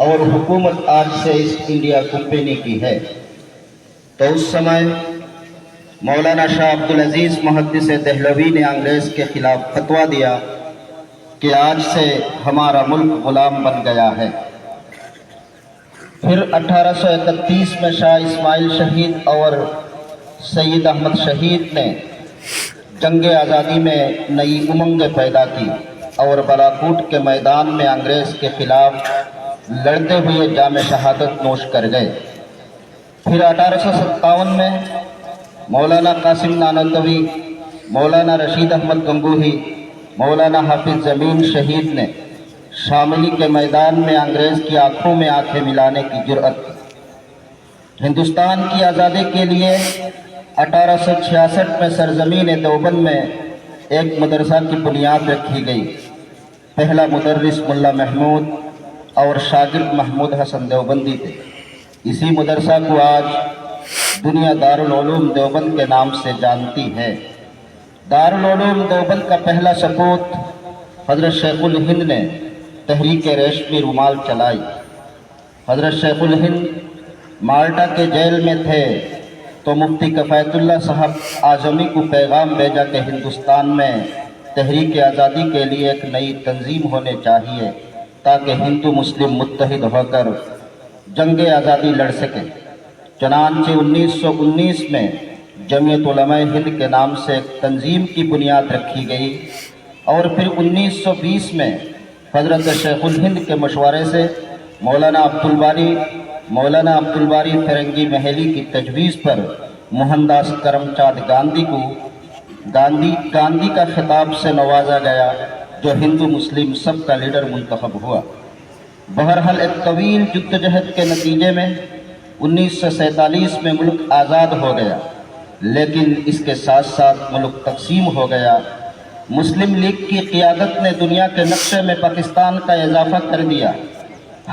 اور حکومت آج سے ایسٹ انڈیا کمپنی کی ہے، تو اس سمے مولانا شاہ عبدالعزیز محدث دہلوی نے انگریز کے خلاف فتویٰ دیا کہ آج سے ہمارا ملک غلام بن گیا ہے۔ پھر 1831 میں شاہ اسماعیل شہید اور سید احمد شہید نے جنگ آزادی میں نئی امنگیں پیدا کی اور بالاکوٹ کے میدان میں انگریز کے خلاف لڑتے ہوئے جام شہادت نوش کر گئے۔ پھر 1857 میں مولانا قاسم نانوتوی، مولانا رشید احمد گنگوہی، مولانا حافظ زمین شہید نے شاملی کے میدان میں انگریز کی آنکھوں میں آنکھیں ملانے کی جرأت کی۔ ہندوستان کی آزادی کے لیے 1866 میں سرزمین دیوبند میں ایک مدرسہ کی بنیاد رکھی گئی۔ پہلا مدرس ملا محمود اور شاگرد محمود حسن دیوبندی تھے۔ اسی مدرسہ کو آج دنیا دارالعلوم دیوبند کے نام سے جانتی ہے۔ دارالعلوم دیوبند کا پہلا سپوت حضرت شیخ الہند نے تحریک ریشمی رومال چلائی۔ حضرت شیخ الہند مالٹا کے جیل میں تھے تو مفتی کفایت اللہ صاحب اعظمی کو پیغام بھیجا کہ ہندوستان میں تحریک آزادی کے لیے ایک نئی تنظیم ہونے چاہیے تاکہ ہندو مسلم متحد ہو کر جنگ آزادی لڑ سکے۔ چنانچہ 1919 میں جمعیت علماء ہند کے نام سے ایک تنظیم کی بنیاد رکھی گئی اور پھر 1920 میں حضرت شیخ الہند کے مشورے سے مولانا عبدالباری فرنگی محلی کی تجویز پر موہن داس کرم چاند گاندھی کو گاندھی کا خطاب سے نوازا گیا، جو ہندو مسلم سب کا لیڈر منتخب ہوا۔ بہرحال ایک طویل جدوجہد کے نتیجے میں 1947 میں ملک آزاد ہو گیا، لیکن اس کے ساتھ ساتھ ملک تقسیم ہو گیا۔ مسلم لیگ کی قیادت نے دنیا کے نقشے میں پاکستان کا اضافہ کر دیا۔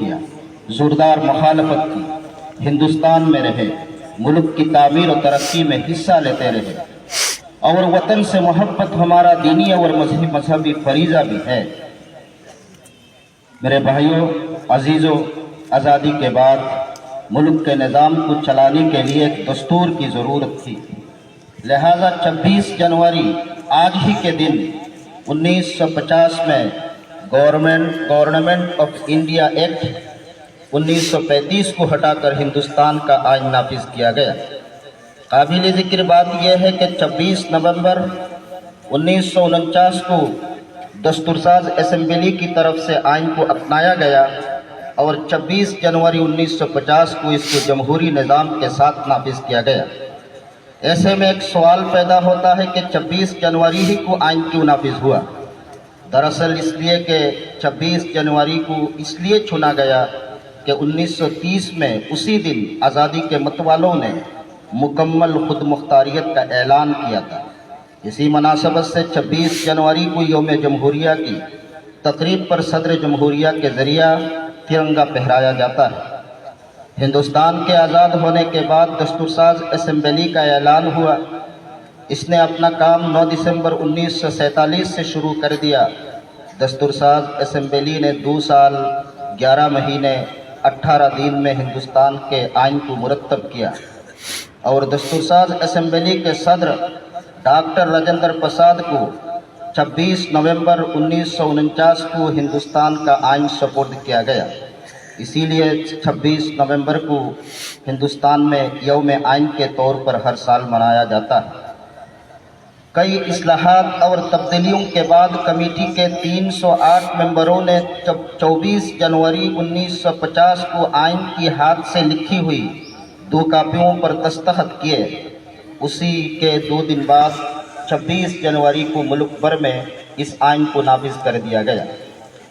کیا، زوردار مخالفت کی، ہندوستان میں رہے، ملک کی تعمیر و ترقی میں حصہ لیتے رہے، اور وطن سے محبت ہمارا دینی اور مذہبی فریضہ بھی ہے۔ میرے بھائیوں عزیزوں، آزادی کے بعد ملک کے نظام کو چلانے کے لیے ایک دستور کی ضرورت تھی، لہذا 26 جنوری آج ہی کے دن 1950 میں گورنمنٹ آف انڈیا ایکٹ 1935 کو ہٹا کر ہندوستان کا آئین نافذ کیا گیا۔ قابل ذکر بات یہ ہے کہ 26 نومبر 1949 کو دستورساز اسمبلی کی طرف سے آئین کو اپنایا گیا اور 26 جنوری 1950 کو اس کو جمہوری نظام کے ساتھ نافذ کیا گیا۔ ایسے میں ایک سوال پیدا ہوتا ہے کہ 26 جنوری ہی کو آئین کیوں نافذ ہوا؟ دراصل اس لیے کہ 26 جنوری کو اس لیے چنا گیا کہ 1930 میں اسی دن آزادی کے متوالوں نے مکمل خود مختاریت کا اعلان کیا تھا۔ اسی مناسبت سے 26 جنوری کو یوم جمہوریہ کی تقریب پر صدر جمہوریہ کے ذریعہ ترنگا پھہرایا جاتا ہے۔ ہندوستان کے آزاد ہونے کے بعد دستورساز اسمبلی کا اعلان ہوا۔ اس نے اپنا کام 9 دسمبر 1947 سے شروع کر دیا۔ دستورساز اسمبلی نے 2 سال 11 مہینے 18 دن میں ہندوستان کے آئین کو مرتب کیا اور دستورساز اسمبلی کے صدر ڈاکٹر راجندر پرساد کو 26 نومبر 1949 کو ہندوستان کا آئین سپرد کیا گیا۔ اسی لیے 26 نومبر کو ہندوستان میں یوم آئین کے طور پر ہر سال منایا جاتا ہے۔ کئی اصلاحات اور تبدیلیوں کے بعد کمیٹی کے 308 ممبروں نے 24 جنوری 1950 کو آئین کی ہاتھ سے لکھی ہوئی 2 کاپیوں پر دستخط کیے۔ اسی کے 2 دن بعد 26 جنوری کو ملک بھر میں اس آئین کو نافذ کر دیا گیا۔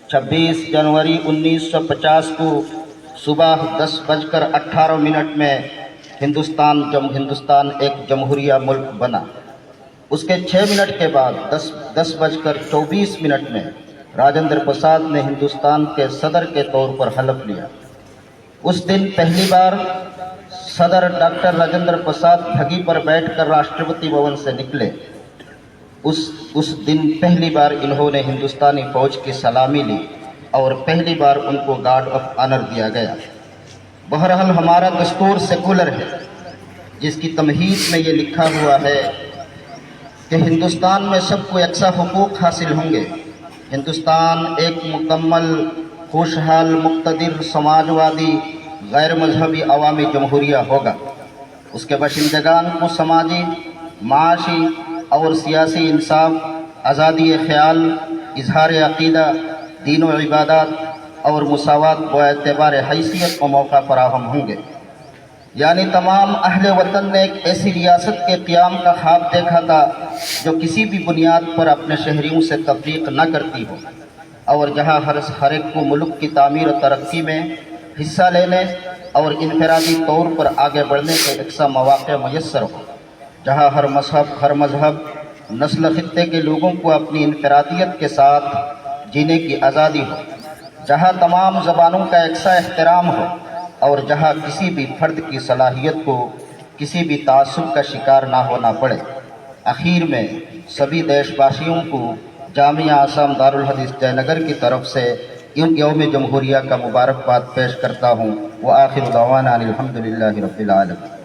26 جنوری 1950 کو صبح 10:18 میں ہندوستان ایک جمہوریہ ملک بنا۔ اس کے 6 منٹ کے بعد 10:24 میں راجندر پرساد نے ہندوستان کے صدر کے طور پر حلف لیا۔ اس دن پہلی بار صدر ڈاکٹر راجندر پرساد بھگی پر بیٹھ کر راشٹرپتی بھون سے نکلے۔ اس دن پہلی بار انہوں نے ہندوستانی فوج کی سلامی لی۔ اور پہلی بار ان کو گارڈ آف آنر دیا گیا۔ بہرحال ہمارا دستور سیکولر ہے، جس کی تمہید میں یہ لکھا ہوا ہے کہ ہندوستان میں سب کو یکساں حقوق حاصل ہوں گے۔ ہندوستان ایک مکمل، خوشحال، مقتدر، سماجوادی، غیر مذہبی عوامی جمہوریہ ہوگا۔ اس کے باشندگان کو سماجی، معاشی اور سیاسی انصاف، آزادی خیال، اظہار عقیدہ، دین و عبادات اور مساوات و اعتبار حیثیت و موقع فراہم ہوں گے۔ یعنی تمام اہل وطن نے ایک ایسی ریاست کے قیام کا خواب دیکھا تھا جو کسی بھی بنیاد پر اپنے شہریوں سے تفریق نہ کرتی ہو، اور جہاں ہر ایک کو ملک کی تعمیر و ترقی میں حصہ لینے اور انفرادی طور پر آگے بڑھنے کے یکساں مواقع میسر ہو، جہاں ہر مذہب، نسل، خطے کے لوگوں کو اپنی انفرادیت کے ساتھ جینے کی آزادی ہو، جہاں تمام زبانوں کا یکساں احترام ہو، اور جہاں کسی بھی فرد کی صلاحیت کو کسی بھی تعصب کا شکار نہ ہونا پڑے۔ آخر میں سبھی دیش باشیوں کو جامعہ آسام دارالحدیث جے نگر کی طرف سے یوم جمہوریہ کا مبارکباد پیش کرتا ہوں۔ وآخر دعوانا الحمدللہ رب العالمین۔